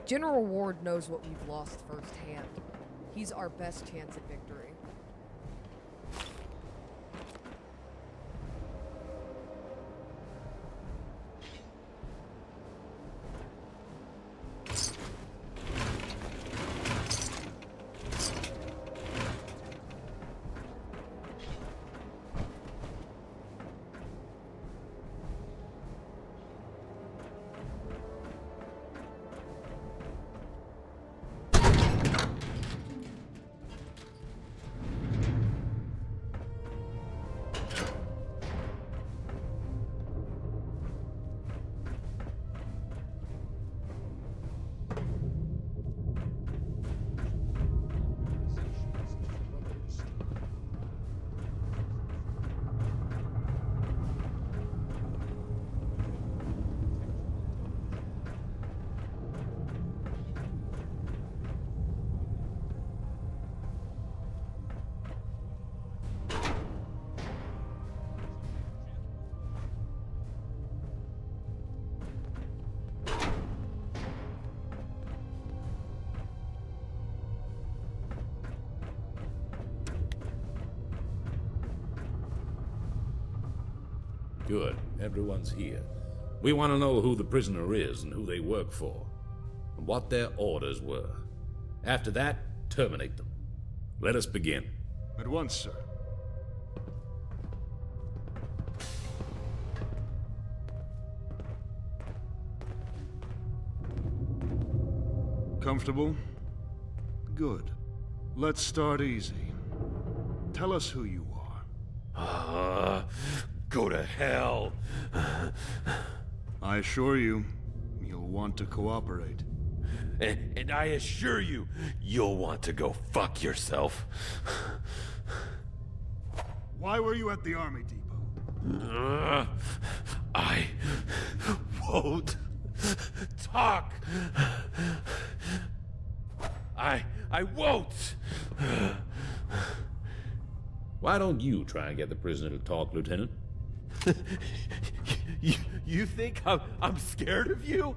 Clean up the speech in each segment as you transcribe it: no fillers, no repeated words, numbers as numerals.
General Ward knows what we've lost firsthand. He's our best chance at victory. Good. Everyone's here. We want to know who the prisoner is and who they work for, and what their orders were. After that, terminate them. Let us begin. At once, sir. Comfortable? Good. Let's start easy. Tell us who you are. Go to hell. I assure you, you'll want to cooperate. And I assure you, you'll want to go fuck yourself. Why were you at the Army Depot? I won't talk. I won't. Why don't you try and get the prisoner to talk, Lieutenant? You think I'm scared of you?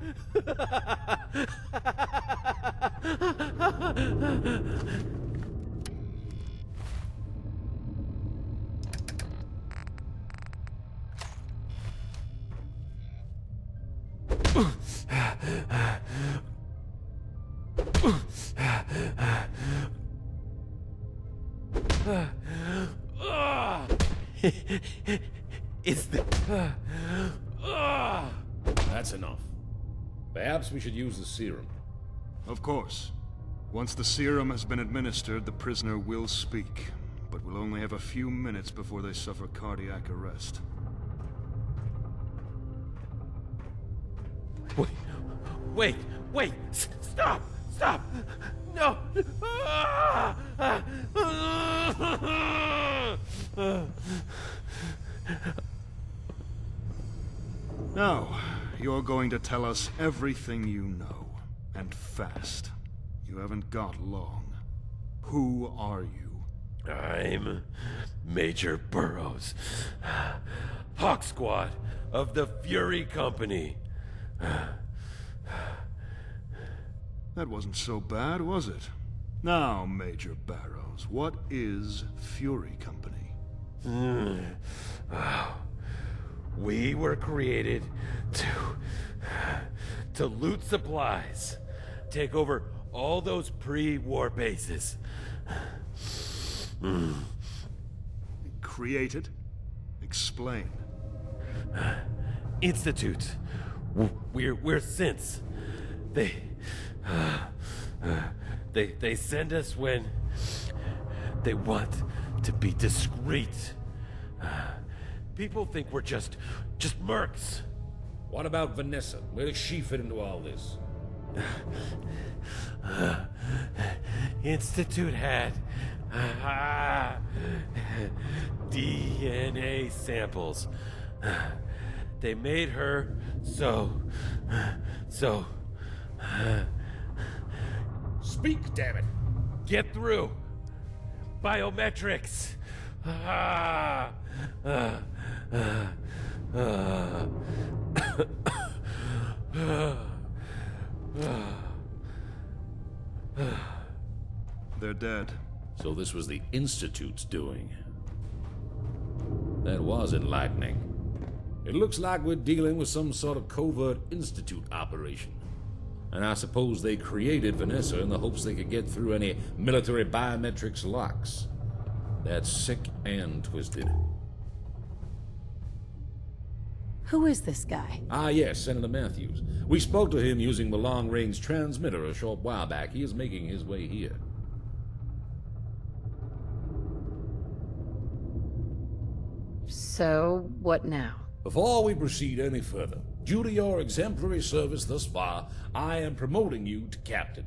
It's the... That's enough. Perhaps we should use the serum. Of course. Once the serum has been administered, the prisoner will speak, but we'll only have a few minutes before they suffer cardiac arrest. Wait! Stop! No! Now, you're going to tell us everything you know, and fast. You haven't got long. Who are you? I'm Major Burroughs, Hawk Squad of the Fury Company. That wasn't so bad, was it? Now, Major Barrows, what is Fury Company? We were created to loot supplies, take over all those pre-war bases. Created? Explain. Institute. We're synths. They send us when they want to be discreet. People think we're just mercs. What about Vanessa? Where does she fit into all this? Institute had DNA samples. They made her so. Speak, damn it! Get through. Biometrics. They're dead. So this was the Institute's doing. That was enlightening. It looks like we're dealing with some sort of covert Institute operation. And I suppose they created Vanessa in the hopes they could get through any military biometrics locks. That's sick and twisted. Who is this guy? Ah, yes, Senator Matthews. We spoke to him using the long-range transmitter a short while back. He is making his way here. So, what now? Before we proceed any further, due to your exemplary service thus far, I am promoting you to captain.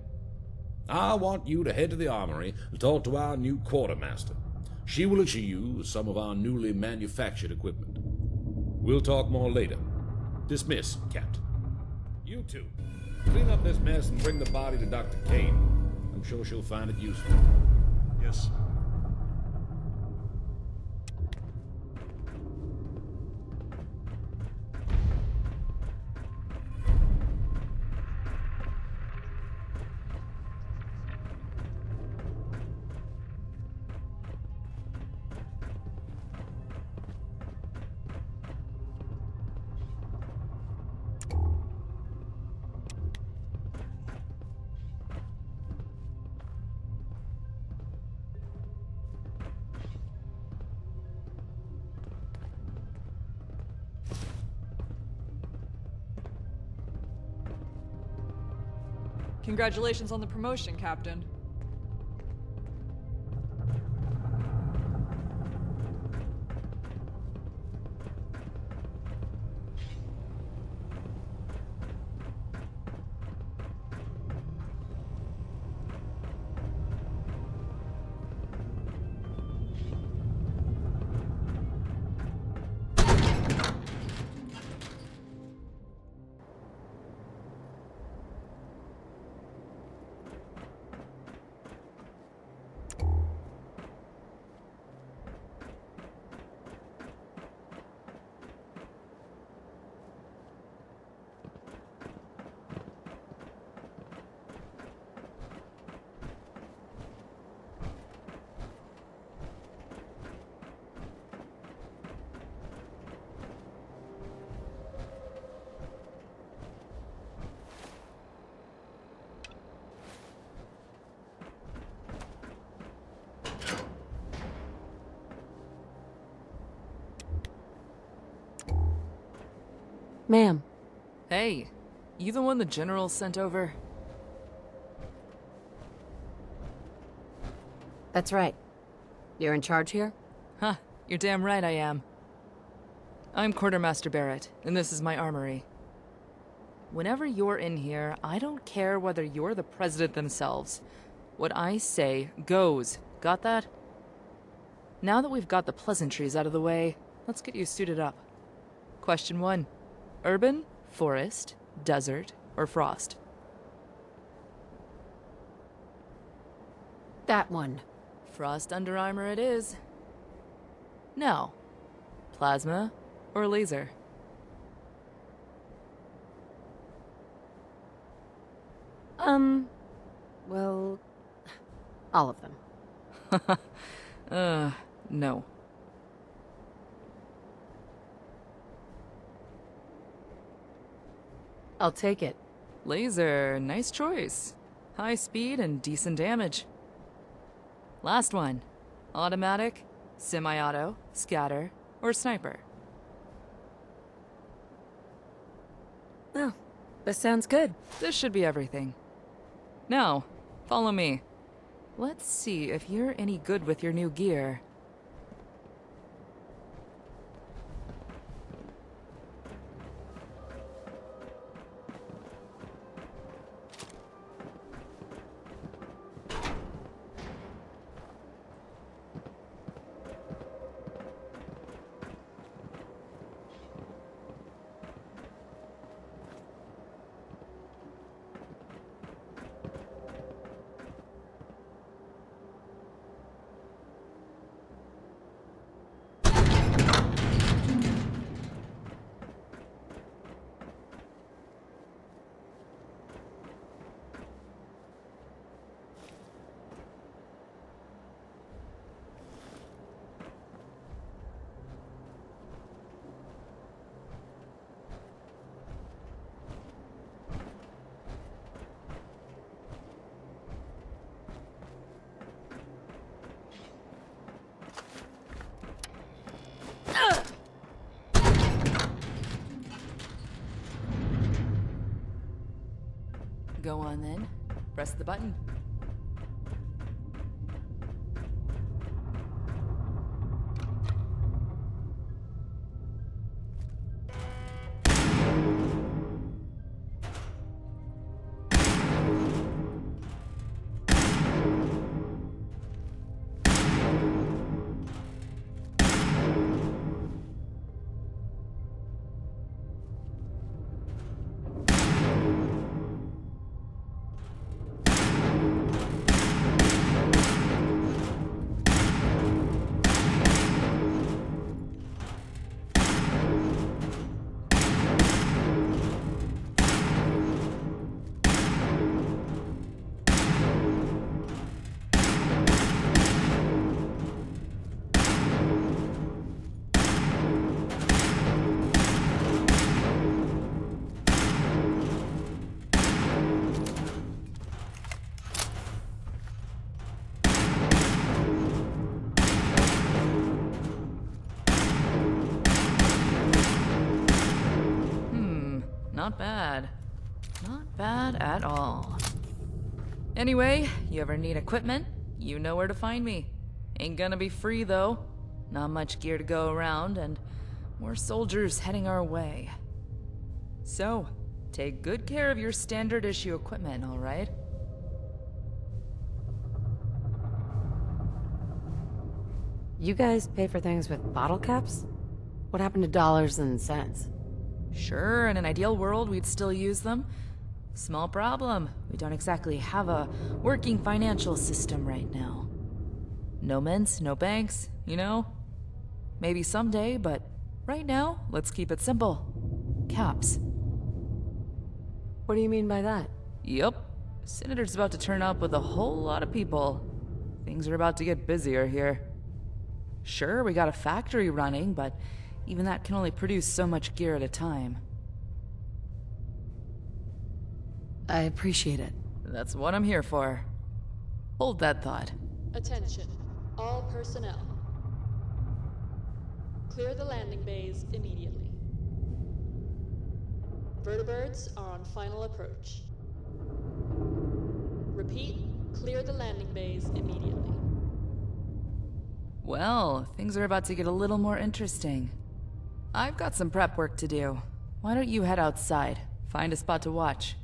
I want you to head to the armory and talk to our new quartermaster. She will issue you some of our newly manufactured equipment. We'll talk more later. Dismiss, Captain. You two, clean up this mess and bring the body to Dr. Kane. I'm sure she'll find it useful. Yes. Congratulations on the promotion, Captain. Ma'am. Hey, you the one the General sent over? That's right. You're in charge here? Huh, you're damn right I am. I'm Quartermaster Barrett, and this is my armory. Whenever you're in here, I don't care whether you're the President themselves. What I say goes. Got that? Now that we've got the pleasantries out of the way, let's get you suited up. Question 1. Urban, forest, desert, or frost? That one. Frost under armor it is. Now, plasma or laser? Well, all of them. No. I'll take it. Laser, nice choice. High speed and decent damage. Last one. Automatic, semi-auto, scatter, or sniper? Oh, this sounds good. This should be everything. Now, follow me. Let's see if you're any good with your new gear. on then. Press the button. Not bad. Not bad at all. Anyway, you ever need equipment? You know where to find me. Ain't gonna be free though. Not much gear to go around, and more soldiers heading our way. So, take good care of your standard issue equipment, alright? You guys pay for things with bottle caps? What happened to dollars and cents? Sure, in an ideal world, we'd still use them. Small problem. We don't exactly have a working financial system right now. No mints, no banks, you know? Maybe someday, but right now, let's keep it simple. Caps. What do you mean by that? Yup. Senator's about to turn up with a whole lot of people. Things are about to get busier here. Sure, we got a factory running, but even that can only produce so much gear at a time. I appreciate it. That's what I'm here for. Hold that thought. Attention, all personnel. Clear the landing bays immediately. Vertibirds are on final approach. Repeat, clear the landing bays immediately. Well, things are about to get a little more interesting. I've got some prep work to do. Why don't you head outside? Find a spot to watch.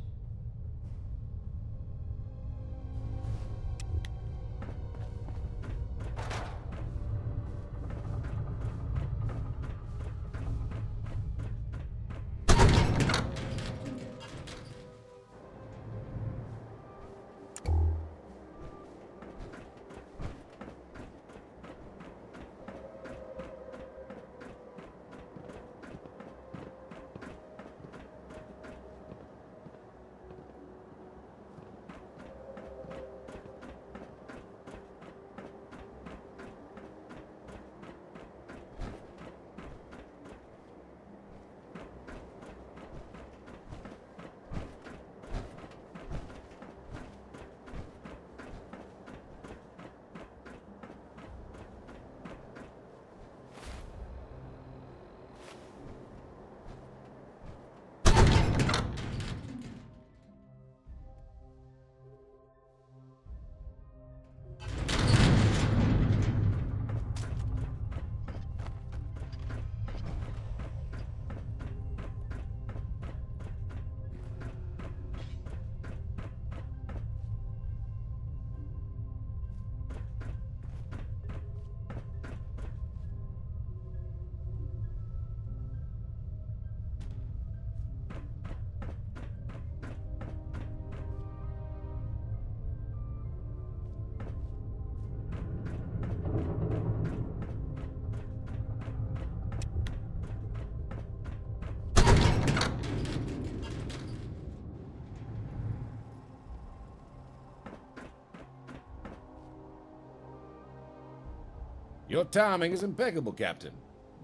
Your timing is impeccable, Captain.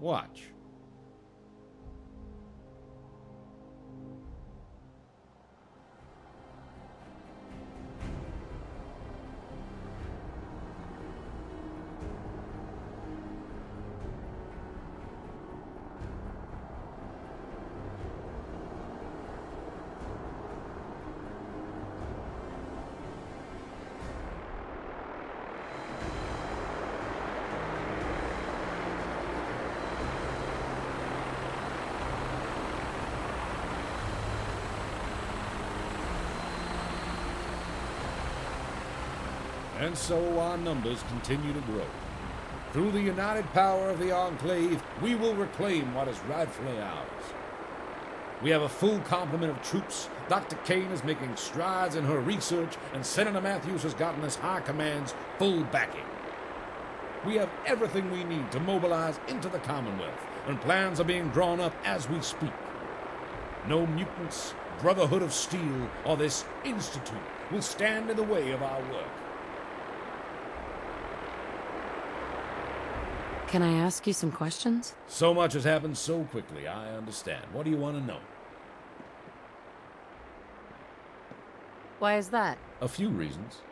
Watch. And so our numbers continue to grow. Through the united power of the Enclave, we will reclaim what is rightfully ours. We have a full complement of troops. Dr. Kane is making strides in her research, and Senator Matthews has gotten this High Command's full backing. We have everything we need to mobilize into the Commonwealth, and plans are being drawn up as we speak. No mutants, Brotherhood of Steel, or this Institute will stand in the way of our work. Can I ask you some questions? So much has happened so quickly, I understand. What do you want to know? Why is that? A few reasons.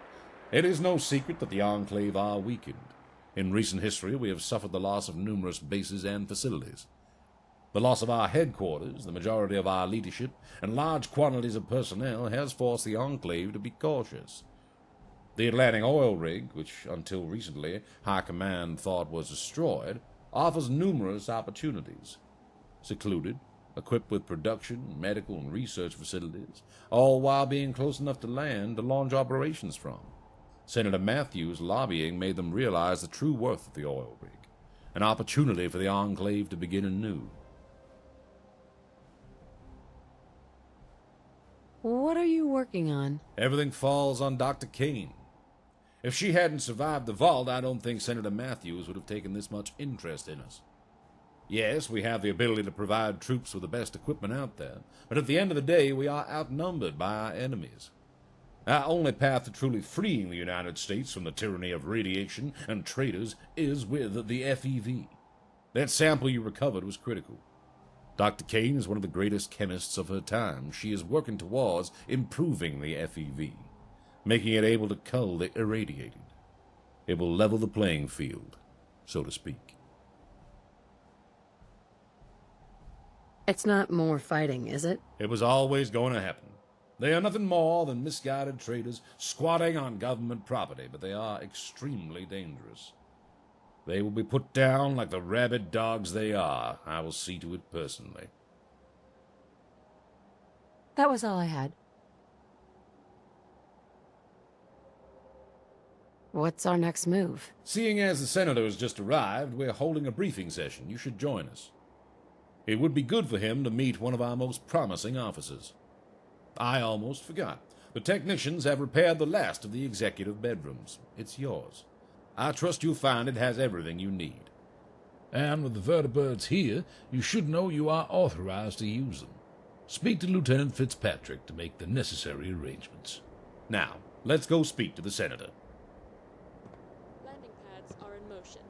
It is no secret that the Enclave are weakened. In recent history, we have suffered the loss of numerous bases and facilities. The loss of our headquarters, the majority of our leadership, and large quantities of personnel has forced the Enclave to be cautious. The Atlantic oil rig, which until recently High Command thought was destroyed, offers numerous opportunities. Secluded, equipped with production, medical, and research facilities, all while being close enough to land to launch operations from. Senator Matthews' lobbying made them realize the true worth of the oil rig, an opportunity for the Enclave to begin anew. What are you working on? Everything falls on Dr. Kane. If she hadn't survived the vault, I don't think Senator Matthews would have taken this much interest in us. Yes, we have the ability to provide troops with the best equipment out there, but at the end of the day, we are outnumbered by our enemies. Our only path to truly freeing the United States from the tyranny of radiation and traitors is with the FEV. That sample you recovered was critical. Dr. Kane is one of the greatest chemists of her time. She is working towards improving the FEV, making it able to cull the irradiated. It will level the playing field, so to speak. It's not more fighting, is it? It was always going to happen. They are nothing more than misguided traitors squatting on government property, but they are extremely dangerous. They will be put down like the rabid dogs they are. I will see to it personally. That was all I had. What's our next move? Seeing as the senator has just arrived, we're holding a briefing session. You should join us. It would be good for him to meet one of our most promising officers. I almost forgot. The technicians have repaired the last of the executive bedrooms. It's yours. I trust you'll find it has everything you need. And with the vertibirds here, you should know you are authorized to use them. Speak to Lieutenant Fitzpatrick to make the necessary arrangements. Now, let's go speak to the senator. Landing pads are in motion.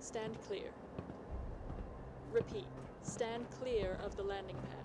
Stand clear. Repeat. Stand clear of the landing pads.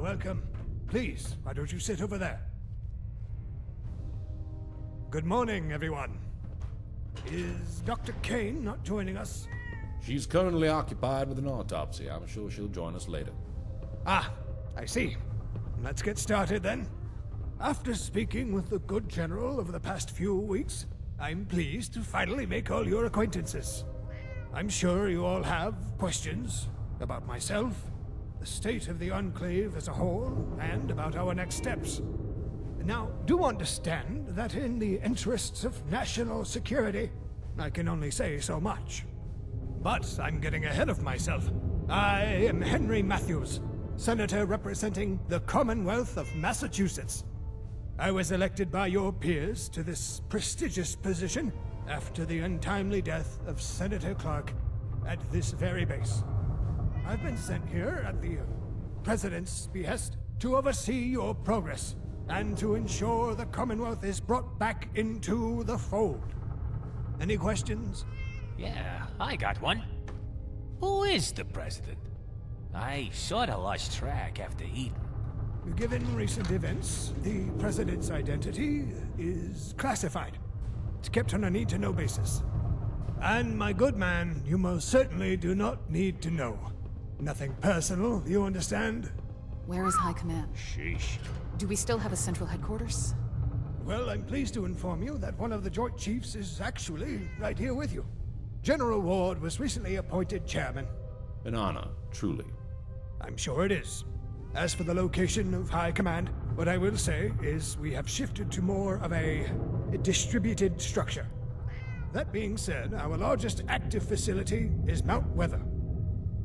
Welcome. Please, why don't you sit over there? Good morning, everyone. Is Dr. Kane not joining us? She's currently occupied with an autopsy. I'm sure she'll join us later. Ah, I see. Let's get started then. After speaking with the good general over the past few weeks, I'm pleased to finally make all your acquaintances. I'm sure you all have questions about myself, the state of the Enclave as a whole, and about our next steps. Now, do understand that in the interests of national security, I can only say so much. But I'm getting ahead of myself. I am Henry Matthews, Senator representing the Commonwealth of Massachusetts. I was elected by your peers to this prestigious position after the untimely death of Senator Clark at this very base. I've been sent here at the President's behest to oversee your progress and to ensure the Commonwealth is brought back into the fold. Any questions? Yeah, I got one. Who is the president? I sorta lost track after Eden. Given recent events, the President's identity is classified. It's kept on a need-to-know basis. And my good man, you most certainly do not need to know. Nothing personal, you understand? Where is High Command? Sheesh. Do we still have a central headquarters? Well, I'm pleased to inform you that one of the Joint Chiefs is actually right here with you. General Ward was recently appointed chairman. An honor, truly. I'm sure it is. As for the location of High Command, what I will say is we have shifted to more of a distributed structure. That being said, our largest active facility is Mount Weather.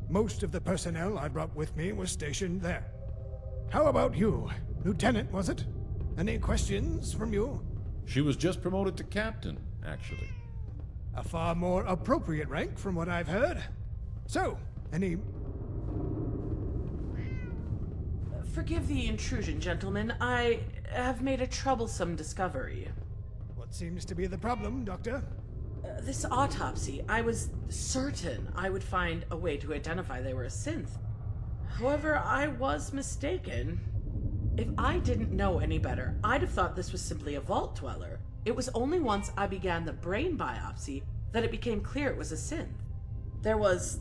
Most of the personnel I brought with me was stationed there. How about you? Lieutenant, was it? Any questions from you? She was just promoted to captain, actually. A far more appropriate rank from what I've heard. So, any... Forgive the intrusion, gentlemen. I have made a troublesome discovery. What seems to be the problem, Doctor? This autopsy, I was certain I would find a way to identify they were a synth. However, I was mistaken. If I didn't know any better, I'd have thought this was simply a vault dweller. It was only once I began the brain biopsy that it became clear it was a synth. There was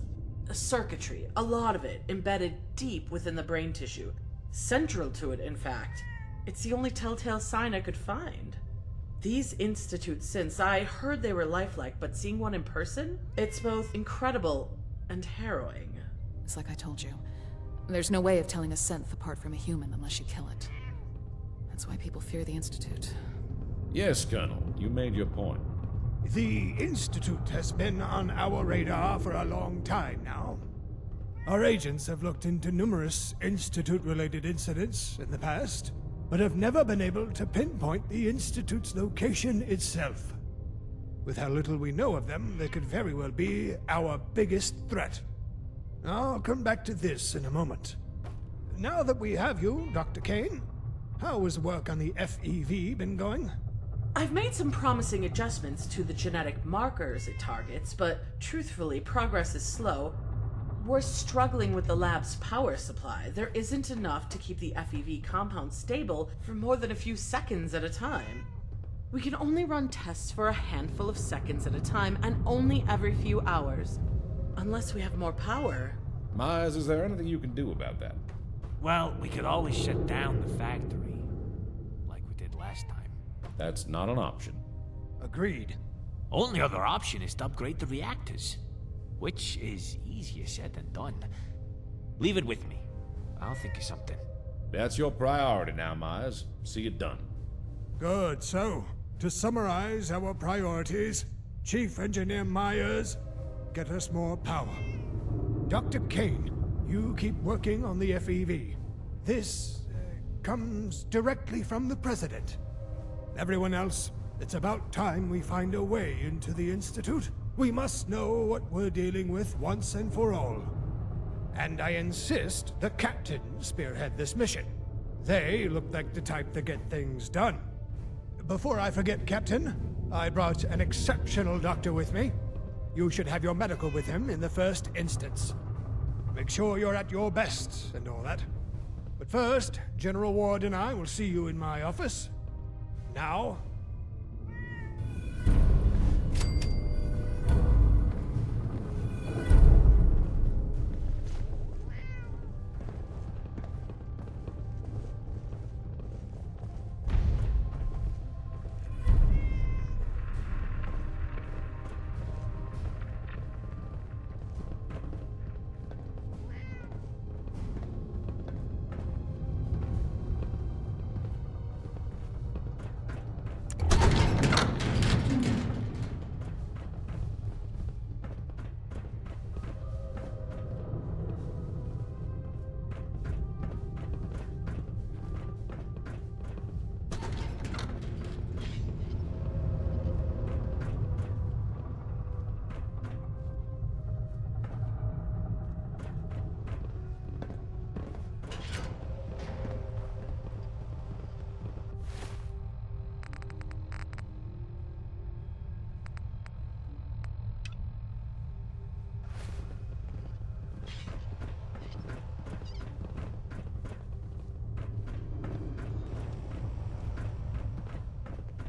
circuitry, a lot of it, embedded deep within the brain tissue. Central to it, in fact. It's the only telltale sign I could find. These Institute synths, I heard they were lifelike, but seeing one in person, it's both incredible and harrowing. It's like I told you. There's no way of telling a synth apart from a human unless you kill it. That's why people fear the Institute. Yes, Colonel, you made your point. The Institute has been on our radar for a long time now. Our agents have looked into numerous Institute-related incidents in the past, but have never been able to pinpoint the Institute's location itself. With how little we know of them, they could very well be our biggest threat. I'll come back to this in a moment. Now that we have you, Dr. Kane, how has work on the FEV been going? I've made some promising adjustments to the genetic markers it targets, but truthfully, progress is slow. We're struggling with the lab's power supply. There isn't enough to keep the FEV compound stable for more than a few seconds at a time. We can only run tests for a handful of seconds at a time, and only every few hours. Unless we have more power. Myers, is there anything you can do about that? Well, we could always shut down the factory, like we did last time. That's not an option. Agreed. Only other option is to upgrade the reactors, which is easier said than done. Leave it with me. I'll think of something. That's your priority now, Myers. See it done. Good. So, to summarize our priorities, Chief Engineer Myers, get us more power. Dr. Kane, you keep working on the FEV. This comes directly from the President. Everyone else, it's about time we find a way into the Institute. We must know what we're dealing with once and for all. And I insist the Captain spearhead this mission. They look like the type that get things done. Before I forget, Captain, I brought an exceptional doctor with me. You should have your medical with him in the first instance. Make sure you're at your best and all that. But first, General Ward and I will see you in my office. Now,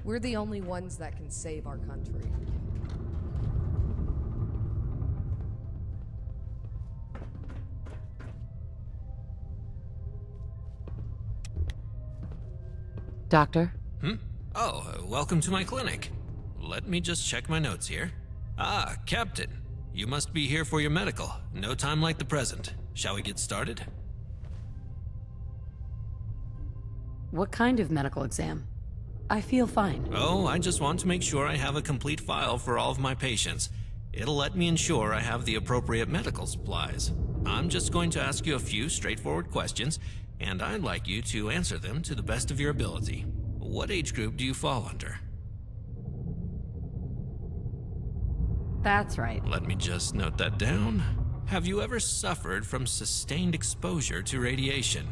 We're the only ones that can save our country. Doctor? Oh, welcome to my clinic. Let me just check my notes here. Ah, Captain. You must be here for your medical. No time like the present. Shall we get started? What kind of medical exam? I feel fine. Oh, I just want to make sure I have a complete file for all of my patients. It'll let me ensure I have the appropriate medical supplies. I'm just going to ask you a few straightforward questions, and I'd like you to answer them to the best of your ability. What age group do you fall under? That's right. Let me just note that down. Have you ever suffered from sustained exposure to radiation?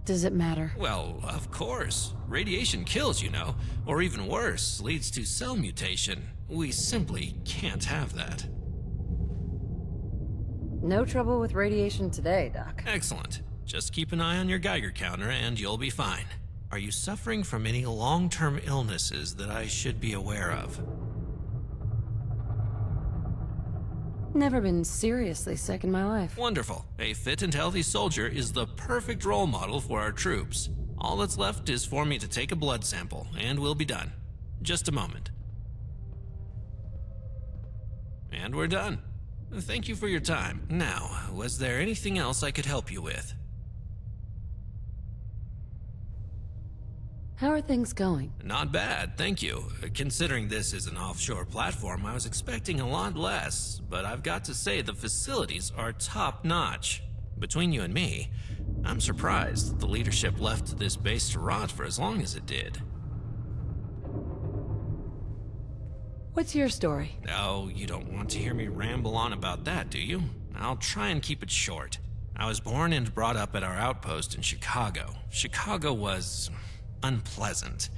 Does it matter? Well, of course. Radiation kills, you know, or even worse, leads to cell mutation. We simply can't have that. No trouble with radiation today, Doc. Excellent. Just keep an eye on your Geiger counter and you'll be fine. Are you suffering from any long-term illnesses that I should be aware of? Never been seriously sick in my life. Wonderful. A fit and healthy soldier is the perfect role model for our troops. All that's left is for me to take a blood sample, and we'll be done. Just a moment. And we're done. Thank you for your time. Now, was there anything else I could help you with? How are things going? Not bad, thank you. Considering this is an offshore platform, I was expecting a lot less, but I've got to say the facilities are top-notch. Between you and me, I'm surprised the leadership left this base to rot for as long as it did. What's your story? Oh, you don't want to hear me ramble on about that, do you? I'll try and keep it short. I was born and brought up at our outpost in Chicago. Chicago was unpleasant.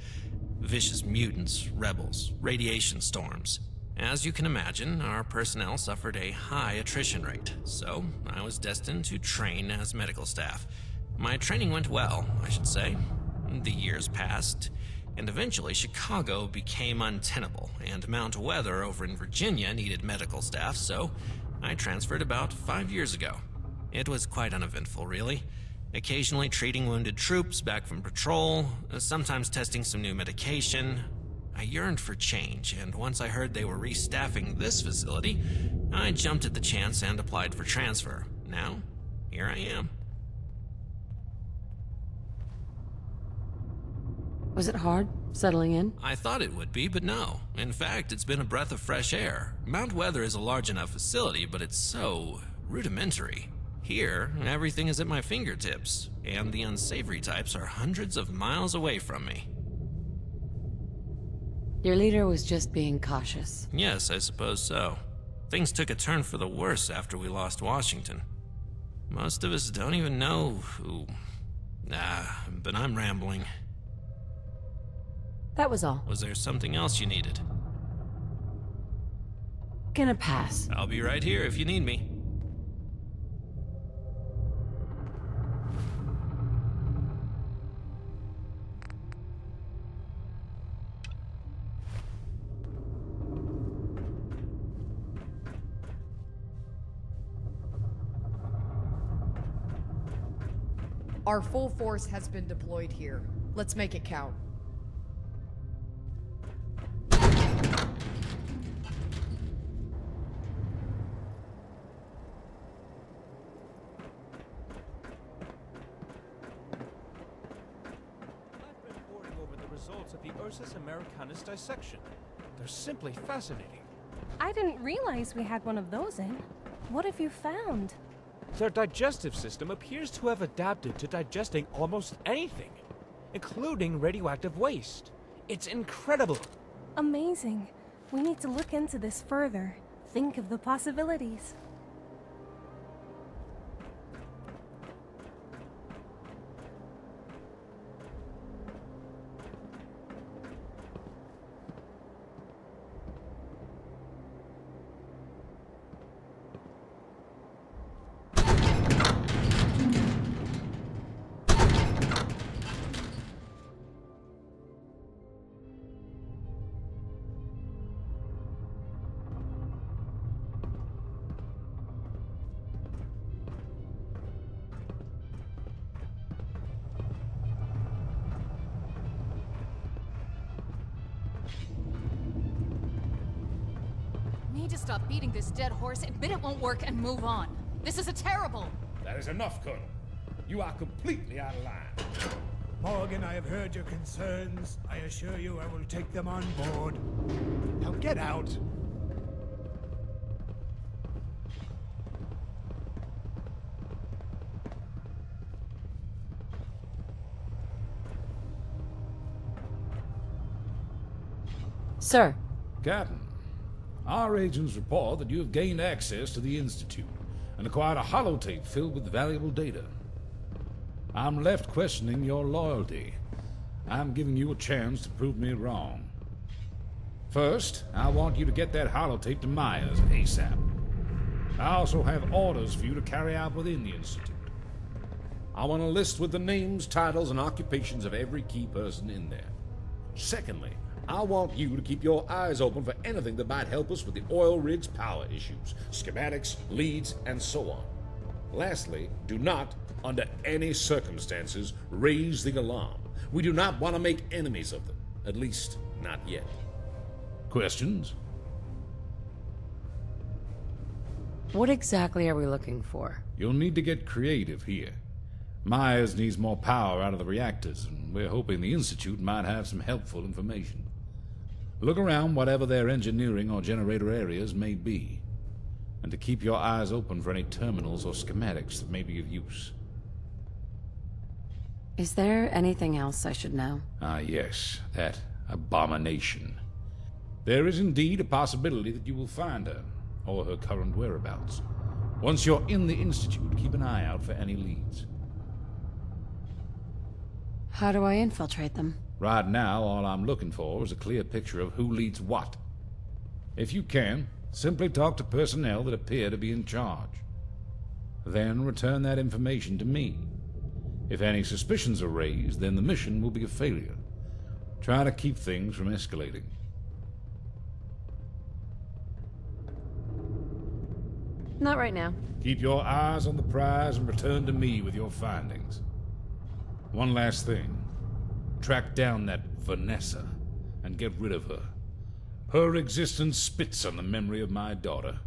Vicious mutants, rebels, radiation storms. As you can imagine, our personnel suffered a high attrition rate, so I was destined to train as medical staff. My training went well, I should say. The years passed, and eventually Chicago became untenable, and Mount Weather over in Virginia needed medical staff, so I transferred about 5 years ago. It was quite uneventful, really. Occasionally treating wounded troops back from patrol, sometimes testing some new medication. I yearned for change, and once I heard they were restaffing this facility, I jumped at the chance and applied for transfer. Now, here I am. Was it hard settling in? I thought it would be, but no. In fact, it's been a breath of fresh air. Mount Weather is a large enough facility, but it's so rudimentary. Here, everything is at my fingertips, and the unsavory types are hundreds of miles away from me. Your leader was just being cautious. Yes, I suppose so. Things took a turn for the worse after we lost Washington. Most of us don't even know who... but I'm rambling. That was all. Was there something else you needed? Gonna pass. I'll be right here if you need me. Our full force has been deployed here. Let's make it count. I've been poring over the results of the Ursus Americanus dissection. They're simply fascinating. I didn't realize we had one of those in. What have you found? Their digestive system appears to have adapted to digesting almost anything, including radioactive waste. It's incredible. Amazing. We need to look into this further. Think of the possibilities. stop beating this dead horse, admit it won't work, and move on. This is a terrible... That is enough, Colonel. You are completely out of line. Morgan, I have heard your concerns. I assure you I will take them on board. Now get out. Sir. Captain, our agents report that you have gained access to the Institute and acquired a holotape filled with valuable data. I'm left questioning your loyalty. I'm giving you a chance to prove me wrong. First, I want you to get that holotape to Myers ASAP. I also have orders for you to carry out within the Institute. I want a list with the names, titles, and occupations of every key person in there. Secondly, I want you to keep your eyes open for anything that might help us with the oil rig's power issues, schematics, leads, and so on. Lastly, do not, under any circumstances, raise the alarm. We do not want to make enemies of them, at least not yet. Questions? What exactly are we looking for? You'll need to get creative here. Myers needs more power out of the reactors, and we're hoping the Institute might have some helpful information. Look around whatever their engineering or generator areas may be, and to keep your eyes open for any terminals or schematics that may be of use. Is there anything else I should know? Ah, yes, that abomination. There is indeed a possibility that you will find her, or her current whereabouts. Once you're in the Institute, keep an eye out for any leads. How do I infiltrate them? Right now, all I'm looking for is a clear picture of who leads what. If you can, simply talk to personnel that appear to be in charge. Then return that information to me. If any suspicions are raised, then the mission will be a failure. Try to keep things from escalating. Not right now. Keep your eyes on the prize and return to me with your findings. One last thing. Track down that Vanessa and get rid of her. Her existence spits on the memory of my daughter.